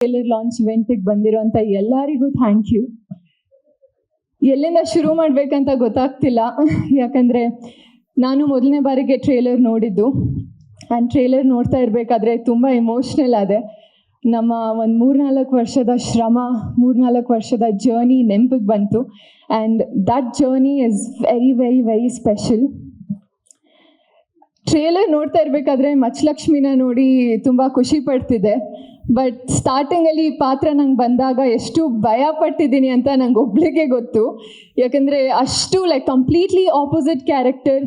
Trailer launch ಇವೆಂಟಿಗೆ ಬಂದಿರೋಂಥ ಎಲ್ಲರಿಗೂ thank you. ಎಲ್ಲಿಂದ ಶುರು ಮಾಡಬೇಕಂತ ಗೊತ್ತಾಗ್ತಿಲ್ಲ, ಯಾಕಂದರೆ ನಾನು ಮೊದಲನೇ ಬಾರಿಗೆ ಟ್ರೇಲರ್ ನೋಡಿದ್ದು. ಆ್ಯಂಡ್ ಟ್ರೇಲರ್ ನೋಡ್ತಾ ಇರಬೇಕಾದ್ರೆ ತುಂಬ ಎಮೋಷ್ನಲ್ ಆದೆ. ನಮ್ಮ ಒಂದು 3-4 ವರ್ಷದ ಶ್ರಮ, 3-4 ವರ್ಷದ ಜರ್ನಿ ನೆನಪಿಗೆ ಬಂತು. And that journey is very very very special. Trailer ನೋಡ್ತಾ ಇರಬೇಕಾದ್ರೆ ಮಚ್ಚಲಕ್ಷ್ಮಿನ ನೋಡಿ ತುಂಬ ಖುಷಿ ಪಡ್ತಿದ್ದೆ. ಬಟ್ ಸ್ಟಾರ್ಟಿಂಗಲ್ಲಿ ಈ ಪಾತ್ರ ನಂಗೆ ಬಂದಾಗ ಎಷ್ಟು ಭಯ ಪಟ್ಟಿದ್ದೀನಿ ಅಂತ ನಂಗೆ ಒಬ್ಳಿಗೆ ಗೊತ್ತು. ಯಾಕಂದರೆ ಅಷ್ಟು ಕಂಪ್ಲೀಟ್ಲಿ ಆಪೋಸಿಟ್ ಕ್ಯಾರೆಕ್ಟರ್.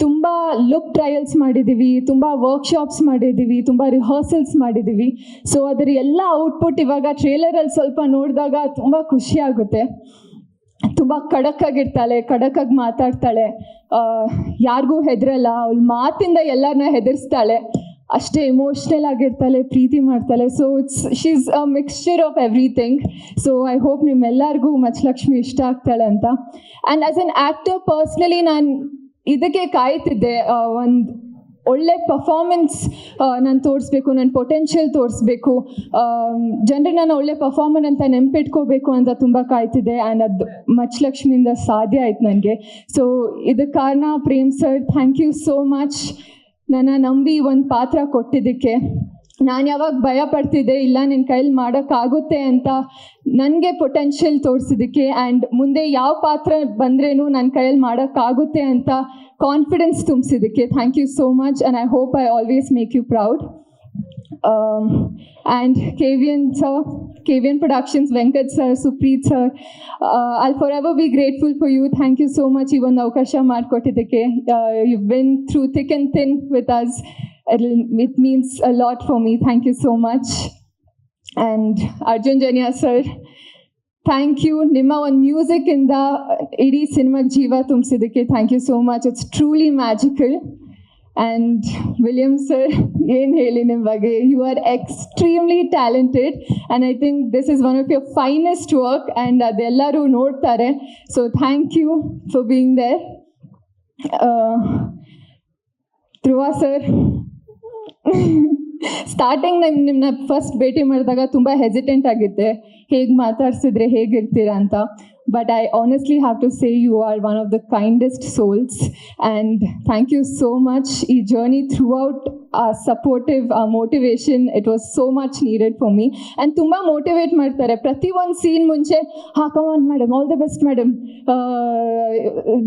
ತುಂಬ ಲುಕ್ ಟ್ರಯಲ್ಸ್ ಮಾಡಿದ್ದೀವಿ, ತುಂಬ ವರ್ಕ್ಶಾಪ್ಸ್ ಮಾಡಿದ್ದೀವಿ, ತುಂಬ ರಿಹರ್ಸಲ್ಸ್ ಮಾಡಿದ್ದೀವಿ. ಸೊ ಅದರ ಎಲ್ಲ ಔಟ್ಪುಟ್ ಇವಾಗ ಟ್ರೇಲರಲ್ಲಿ ಸ್ವಲ್ಪ ನೋಡಿದಾಗ ತುಂಬ ಖುಷಿ ಆಗುತ್ತೆ. ತುಂಬ ಖಡಕ್ಕಾಗಿರ್ತಾಳೆ, ಖಡಕ್ಕಾಗಿ ಮಾತಾಡ್ತಾಳೆ, ಯಾರಿಗೂ ಹೆದರಲ್ಲ, ಅವಳ ಮಾತಿಂದ ಎಲ್ಲರನ್ನ ಹೆದರ್ಸ್ತಾಳೆ, ಅಷ್ಟೇ ಎಮೋಷ್ನಲ್ ಆಗಿರ್ತಾಳೆ, ಪ್ರೀತಿ ಮಾಡ್ತಾಳೆ. So she is a mixture of everything. So I hope ನಿಮ್ಮೆಲ್ಲರಿಗೂ ಮಚ್ಚಲಕ್ಷ್ಮಿ ಇಷ್ಟ ಆಗ್ತಾಳೆ ಅಂತ. And as an actor personally ನಾನು ಇದಕ್ಕೆ ಕಾಯ್ತಿದ್ದೆ, ಒಂದು ಒಳ್ಳೆ ಪರ್ಫಾರ್ಮೆನ್ಸ್ ನಾನು ತೋರಿಸ್ಬೇಕು, ನನ್ನ ಪೊಟೆನ್ಷಿಯಲ್ ತೋರಿಸ್ಬೇಕು, ಜನರು ನಾನು ಒಳ್ಳೆ ಪರ್ಫಾರ್ಮರ್ ಅಂತ ನೆನಪಿಟ್ಕೋಬೇಕು ಅಂತ ತುಂಬ ಕಾಯ್ತಿದ್ದೆ. ಆ್ಯಂಡ್ ಅದು ಮಚ್ಚಲಕ್ಷ್ಮಿಯಿಂದ ಸಾಧ್ಯ ಆಯ್ತು ನನಗೆ. ಸೊ ಇದಕ್ಕೆ ಕಾರಣ Prem sir, thank you so much. ನನ್ನ ನಂಬಿ ಒಂದು ಪಾತ್ರ ಕೊಟ್ಟಿದ್ದಕ್ಕೆ. ನಾನು ಯಾವಾಗ ಭಯ ಪಡ್ತಿದ್ದೆ, ಇಲ್ಲ ನಿನ್ನ ಕೈಲಿ ಮಾಡೋಕ್ಕಾಗುತ್ತೆ ಅಂತ ನನಗೆ ಪೊಟೆನ್ಷಿಯಲ್ ತೋರಿಸಿದ್ದಕ್ಕೆ. ಆ್ಯಂಡ್ ಮುಂದೆ ಯಾವ ಪಾತ್ರ ಬಂದ್ರೇನು ನನ್ನ ಕೈಯಲ್ಲಿ ಮಾಡೋಕ್ಕಾಗುತ್ತೆ ಅಂತ ಕಾನ್ಫಿಡೆನ್ಸ್ ತುಂಬಿಸಿದ್ದಕ್ಕೆ thank you so much. And I hope I always make you proud. And KVN sir, KVN Productions, Venkat sir, Supreet sir, I'll forever be grateful for you. Thank you so much. ಈ ಒಂದು ಅವಕಾಶ ಮಾಡಿಕೊಟ್ಟಿದ್ದಕ್ಕೆ. You've been through thick and thin with us. It means a lot for me. Thank you so much. And Arjun Janya sir, thank you. ನಿಮ್ಮ ಒಂದು ಮ್ಯೂಸಿಕ್ಕಿಂದ ಇಡೀ ಸಿನಿಮಾಗೆ ಜೀವ ತುಂಬಿಸಿದ್ದಕ್ಕೆ thank you so much. It's truly magical. And William sir, ಏನು ಹೇಳಿ ನಿಮ್ಮ ಬಗ್ಗೆ, you are extremely talented and I think this is one of your finest work. And ಅದೆಲ್ಲರೂ ನೋಡ್ತಾರೆ. So thank you for being there. Dhruva sir, starting ನಿಮ್ಮನ್ನ first ಭೇಟಿ ಮಾಡಿದಾಗ ತುಂಬ ಹೆಸಿಟೆಂಟ್ ಆಗಿದ್ದೆ, ಹೇಗೆ ಮಾತಾಡ್ಸಿದ್ರೆ ಹೇಗಿರ್ತೀರಾ ಅಂತ. But I honestly have to say you are one of the kindest souls. And thank you so much. ಈ journey throughout supportive motivation, it was so much needed for me. And ತುಂಬ motivate ಮಾಡ್ತಾರೆ. ಪ್ರತಿಯೊಂದು scene ಮುಂಚೆ come on madam, all the best madam.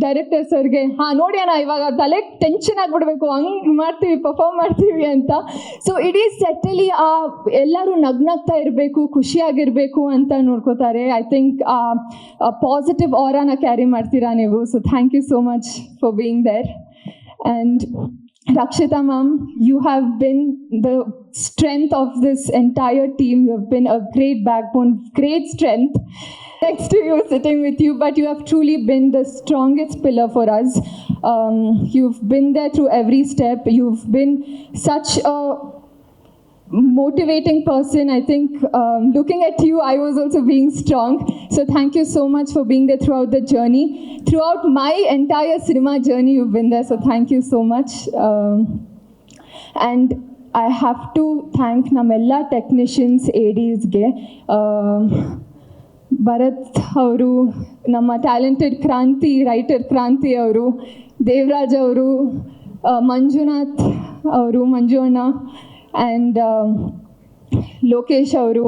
Director ಸರ್ಗೆ ನೋಡಿ ಅಣ್ಣ ಇವಾಗ ತಲೆ ಟೆನ್ಷನ್ ಆಗಿಬಿಡ್ಬೇಕು, ಹಂಗೆ ಮಾಡ್ತೀವಿ, ಪರ್ಫಾರ್ಮ್ ಮಾಡ್ತೀವಿ ಅಂತ. ಸೊ ಇಡೀ ಸೆಟ್ಟಲ್ಲಿ ಎಲ್ಲರೂ ನಗ್ನಾಗ್ತಾ ಇರಬೇಕು, ಖುಷಿಯಾಗಿರಬೇಕು ಅಂತ ನೋಡ್ಕೋತಾರೆ. ಐ ಥಿಂಕ್ ಪಾಸಿಟಿವ್ ಆರಾನ ಕ್ಯಾರಿ ಮಾಡ್ತೀರಾ ನೀವು. So thank you so much for being there. And Rakshita ma'am, you have been the strength of this entire team. You have been a great backbone, great strength next to you, sitting with you, but you have truly been the strongest pillar for us. You've been there through every step. You've been such a motivating person. I think looking at you, I was also being strong. So thank you so much for being there throughout the journey. Throughout my entire cinema journey, you've been there. So thank you so much. And I have to thank namella technicians, ADs ge. Bharat ಅವರು, ನಮ್ಮ talented ಕ್ರಾಂತಿ writer ಕ್ರಾಂತಿ ಅವರು, ದೇವರಾಜ್ ಅವರು, ಮಂಜುನಾಥ್ ಅವರು, ಮಂಜು ಅಣ್ಣ, and Lokesh ಅವರು,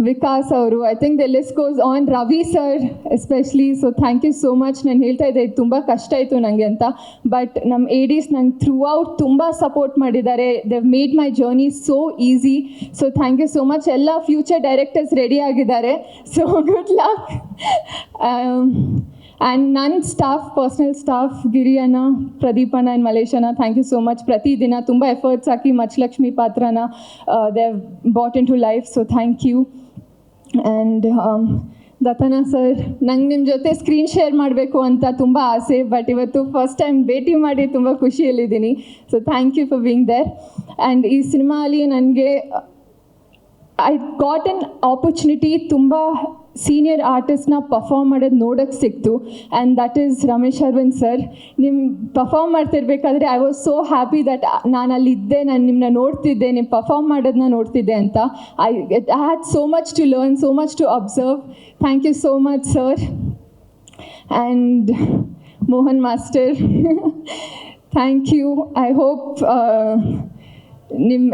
ವಿಕಾಸ್ ಅವರು, I think the list goes on, Ravi sir especially. So thank you so much. ನಾನು ಹೇಳ್ತಾ ಇದ್ದೆ ಇದು ತುಂಬ ಕಷ್ಟ ಆಯಿತು ನನಗೆ ಅಂತ, ಬಟ್ ನಮ್ಮ ADs ನಂಗೆ ಥ್ರೂ ಔಟ್ ತುಂಬ ಸಪೋರ್ಟ್ ಮಾಡಿದ್ದಾರೆ. They've made my journey so easy. So thank you so much. ಎಲ್ಲ ಫ್ಯೂಚರ್ ಡೈರೆಕ್ಟರ್ಸ್ ರೆಡಿ ಆಗಿದ್ದಾರೆ. So good luck. ಆ್ಯಂಡ್ ನನ್ನ ಸ್ಟಾಫ್, ಪರ್ಸ್ನಲ್ ಸ್ಟಾಫ್, ಗಿರಿಯಣ್ಣ, ಪ್ರದೀಪಣ್ಣ ಆ್ಯಂಡ್ ಮಲೇಶಣ್ಣ, ಥ್ಯಾಂಕ್ ಯು ಸೋ ಮಚ್. ಪ್ರತಿದಿನ ತುಂಬ ಎಫರ್ಟ್ಸ್ ಹಾಕಿ ಮಚ್ಚಲಕ್ಷ್ಮಿ ಪಾತ್ರನ they have brought into life. So thank you. And Dattanna sir, ನಂಗೆ ನಿಮ್ಮ ಜೊತೆ ಸ್ಕ್ರೀನ್ ಶೇರ್ ಮಾಡಬೇಕು ಅಂತ ತುಂಬ ಆಸೆ, ಬಟ್ ಇವತ್ತು ಫಸ್ಟ್ ಟೈಮ್ ಭೇಟಿ ಮಾಡಿ ತುಂಬ ಖುಷಿಯಲ್ಲಿದ್ದೀನಿ. So thank you for being there. And ಈ ಸಿನಿಮಾಲಿ ನನಗೆ ಐ ಗಾಟ್ ಎನ್ ಆಪರ್ಚುನಿಟಿ ತುಂಬ ಸೀನಿಯರ್ ಆರ್ಟಿಸ್ಟ್ನ ಪರ್ಫಾರ್ಮ್ ಮಾಡೋದು ನೋಡೋಕ್ಕೆ ಸಿಕ್ತು, and that is Ramesh Aravind sir. ನಿಮ್ಮ ಪರ್ಫಾರ್ಮ್ ಮಾಡ್ತಿರ್ಬೇಕಾದ್ರೆ I was so happy that ನಾನು ಅಲ್ಲಿದ್ದೆ, ನಾನು ನಿಮ್ಮನ್ನ ನೋಡ್ತಿದ್ದೆ, ನೀವು ಪರ್ಫಾರ್ಮ್ ಮಾಡೋದನ್ನ ನೋಡ್ತಿದ್ದೆ ಅಂತ. I had so much to learn, so much to observe. Thank you so much sir. And Mohan master, thank you. I hope ನಿಮ್ಮ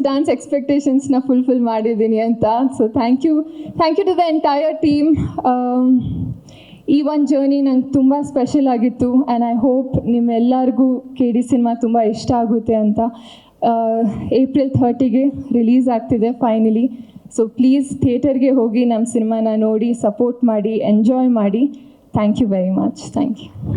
ಡ್ಯಾನ್ಸ್ ಎಕ್ಸ್ಪೆಕ್ಟೇಷನ್ಸ್ನ ಫುಲ್ಫಿಲ್ ಮಾಡಿದ್ದೀನಿ ಅಂತ. So thank you to the entire team. ಈ ಒಂದು journey ನಂಗೆ ತುಂಬ special ಆಗಿತ್ತು, and I hope ನಿಮ್ಮೆಲ್ಲರಿಗೂ KD ಸಿನಿಮಾ ತುಂಬ ಇಷ್ಟ ಆಗುತ್ತೆ ಅಂತ. April 30ಗೆ ರಿಲೀಸ್ ಆಗ್ತಿದೆ ಫೈನಲಿ. ಸೊ ಪ್ಲೀಸ್ ಥಿಯೇಟರ್ಗೆ ಹೋಗಿ ನಮ್ಮ ಸಿನಿಮಾನ ನೋಡಿ, ಸಪೋರ್ಟ್ ಮಾಡಿ, ಎಂಜಾಯ್ ಮಾಡಿ. Thank you very much. Thank you.